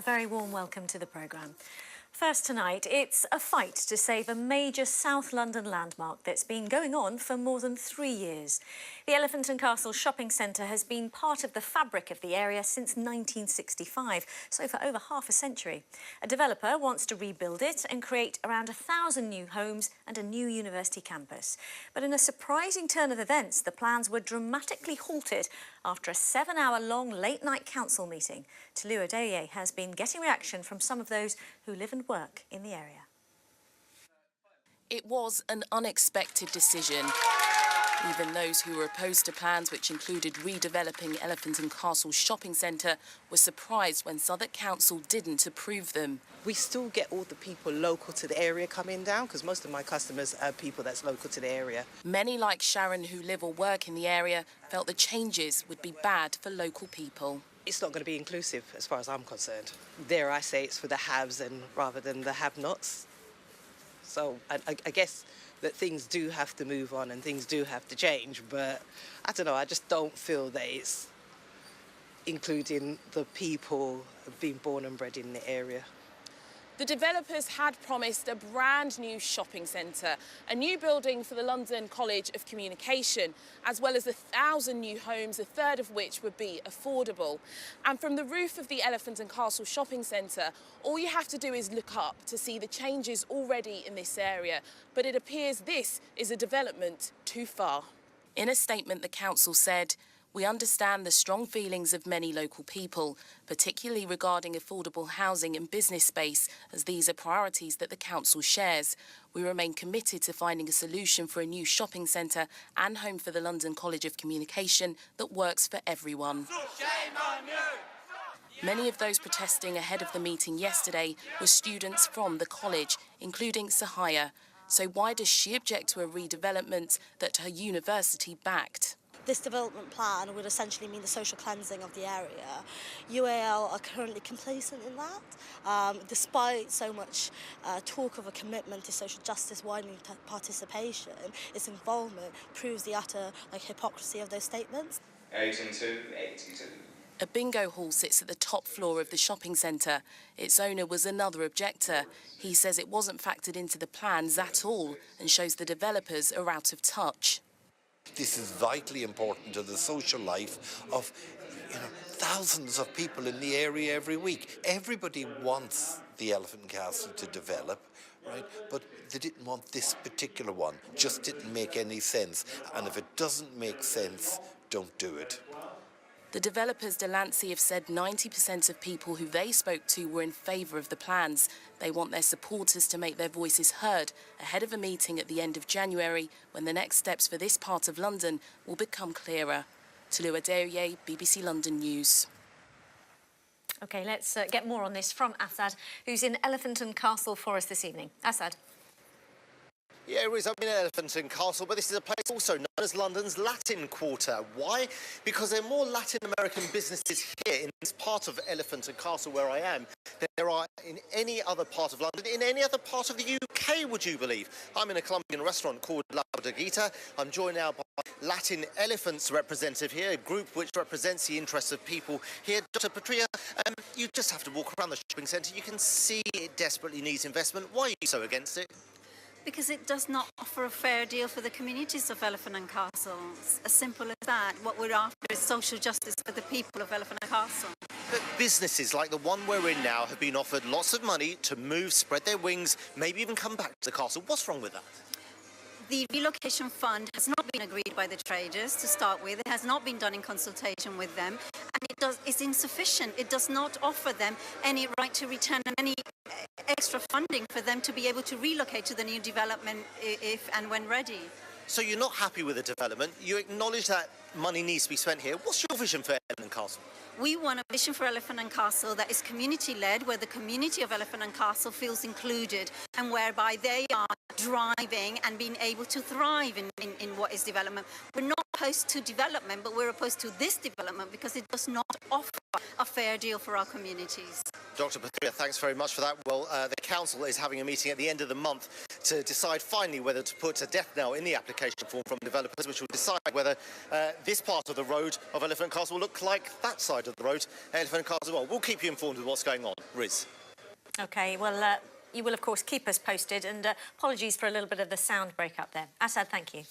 very warm welcome to the programme. First tonight, it's a fight to save a major South London landmark that's been going on for more than 3 years. The Elephant and Castle shopping centre has been part of the fabric of the area since 1965, so for over half a century. A developer wants to rebuild it and create around 1,000 new homes and a new university campus. But in a surprising turn of events, the plans were dramatically halted after a 7-hour-long late-night council meeting. Tolu Adeyeye has been getting reaction from some of those who live and work in the area. It was an unexpected decision. Even those who were opposed to plans which included redeveloping Elephant and Castle shopping centre were surprised when Southwark Council didn't approve them. We still get all the people local to the area coming down because most of my customers are people that's local to the area. Many like Sharon who live or work in the area felt the changes would be bad for local people. It's not going to be inclusive as far as I'm concerned. Dare I say it's for the haves and rather than the have-nots. So I guess that things do have to move on and things do have to change, but I don't know, I just don't feel that it's including the people being born and bred in the area. The developers had promised a brand new shopping centre, a new building for the London College of Communication, as well as 1,000 new homes, a third of which would be affordable. And from the roof of the Elephant and Castle shopping centre, all you have to do is look up to see the changes already in this area. But it appears this is a development too far. In a statement, the council said, "We understand the strong feelings of many local people, particularly regarding affordable housing and business space, as these are priorities that the council shares. We remain committed to finding a solution for a new shopping centre and home for the London College of Communication that works for everyone." Shame on you! Many of those protesting ahead of the meeting yesterday were students from the college, including Sahaya. So why does she object to a redevelopment that her university backed? This development plan would essentially mean the social cleansing of the area. UAL are currently complacent in that, despite so much talk of a commitment to social justice, widening participation. Its involvement proves the utter hypocrisy of those statements. 82, 82. A bingo hall sits at the top floor of the shopping centre. Its owner was another objector. He says it wasn't factored into the plans at all and shows the developers are out of touch. This is vitally important to the social life of, thousands of people in the area every week. Everybody wants the Elephant and Castle to develop, right? But they didn't want this particular one. Just didn't make any sense. And if it doesn't make sense, don't do it. The developers Delancey have said 90% of people who they spoke to were in favour of the plans. They want their supporters to make their voices heard ahead of a meeting at the end of January when the next steps for this part of London will become clearer. Tolu Adeyeye, BBC London News. OK, let's get more on this from Asad, who's in Elephant and Castle for us this evening. Asad. Yeah, Riz, I'm in Elephant and Castle, but this is a place also known as London's Latin Quarter. Why? Because there are more Latin American businesses here in this part of Elephant and Castle where I am than there are in any other part of London, in any other part of the UK, would you believe? I'm in a Colombian restaurant called La Bodeguita. I'm joined now by Latin Elephants representative here, a group which represents the interests of people here. Dr. Patria, you just have to walk around the shopping centre. You can see it desperately needs investment. Why are you so against it? Because it does not offer a fair deal for the communities of Elephant and Castle. It's as simple as that. What we're after is social justice for the people of Elephant and Castle. But businesses like the one we're in now have been offered lots of money to move, spread their wings, maybe even come back to the castle. What's wrong with that? The relocation fund has not been agreed by the traders to start with. It has not been done in consultation with them. And it's insufficient. It does not offer them any right to return and any extra funding for them to be able to relocate to the new development if and when ready. So you're not happy with the development. You acknowledge that money needs to be spent here. What's your vision for Elephant and Castle? We want a vision for Elephant and Castle that is community-led, where the community of Elephant and Castle feels included and whereby they are driving and being able to thrive in what is development. We're not opposed to development, but we're opposed to this development because it does not offer a fair deal for our communities. Dr. Patria, thanks very much for that. Well, the council is having a meeting at the end of the month to decide finally whether to put a death knell in the application form from developers, which will decide whether this part of the road of Elephant and Castle will look like that side of the road at Elephant and Castle as well. We'll keep you informed with what's going on. Riz. OK, well, you will, of course, keep us posted, and apologies for a little bit of the sound break up there. Asad, thank you.